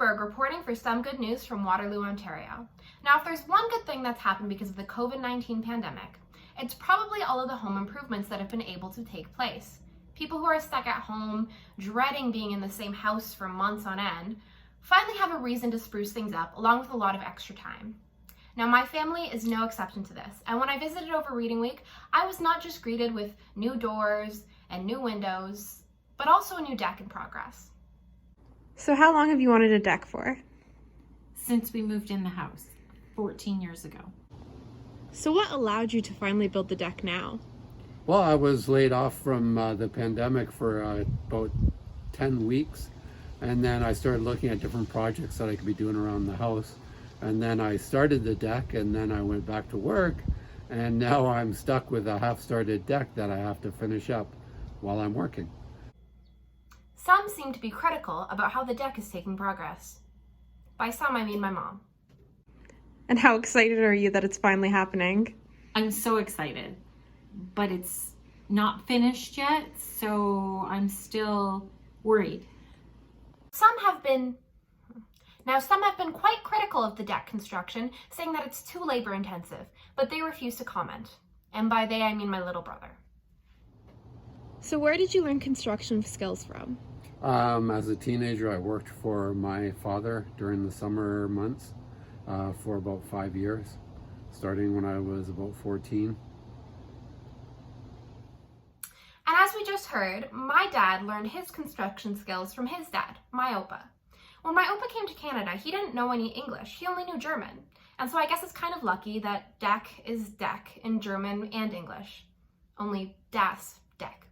Berg reporting for Some Good News from Waterloo, Ontario. Now, if there's one good thing that's happened because of the COVID-19 pandemic, it's probably all of the home improvements that have been able to take place. People who are stuck at home, dreading being in the same house for months on end, finally have a reason to spruce things up, along with a lot of extra time. Now, my family is no exception to this, and when I visited over Reading Week, I was not just greeted with new doors and new windows, but also a new deck in progress. So how long have you wanted a deck for? Since we moved in the house 14 years ago. So what allowed you to finally build the deck now? Well, I was laid off from the pandemic for about 10 weeks. And then I started looking at different projects that I could be doing around the house. And then I started the deck, and then I went back to work. And now I'm stuck with a half-started deck that I have to finish up while I'm working. Some seem to be critical about how the deck is taking progress. By some, I mean my mom. And how excited are you that it's finally happening? I'm so excited, but it's not finished yet, so I'm still worried. Some have been quite critical of the deck construction, saying that it's too labor intensive, but they refuse to comment. And by they, I mean my little brother. So where did you learn construction skills from? As a teenager, I worked for my father during the summer months for about 5 years, starting when I was about 14. And as we just heard, my dad learned his construction skills from his dad, my Opa. When my Opa came to Canada, he didn't know any English, he only knew German. And so I guess it's kind of lucky that deck is deck in German and English, only das Deck.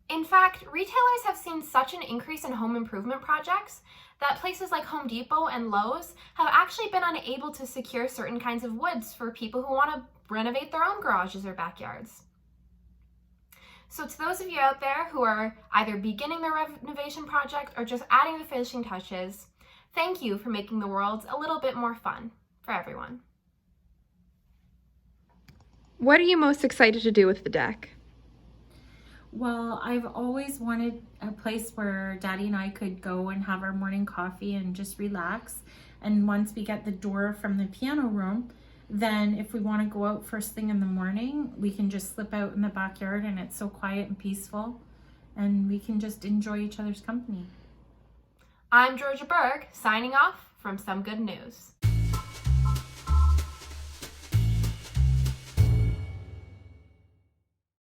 In fact, retailers have seen such an increase in home improvement projects that places like Home Depot and Lowe's have actually been unable to secure certain kinds of woods for people who want to renovate their own garages or backyards. So to those of you out there who are either beginning their renovation project or just adding the finishing touches, thank you for making the world a little bit more fun for everyone. What are you most excited to do with the deck? Well, I've always wanted a place where Daddy and I could go and have our morning coffee and just relax. And once we get the door from the piano room, then if we want to go out first thing in the morning, we can just slip out in the backyard and it's so quiet and peaceful and we can just enjoy each other's company. I'm Georgia Berg, signing off from Some Good News.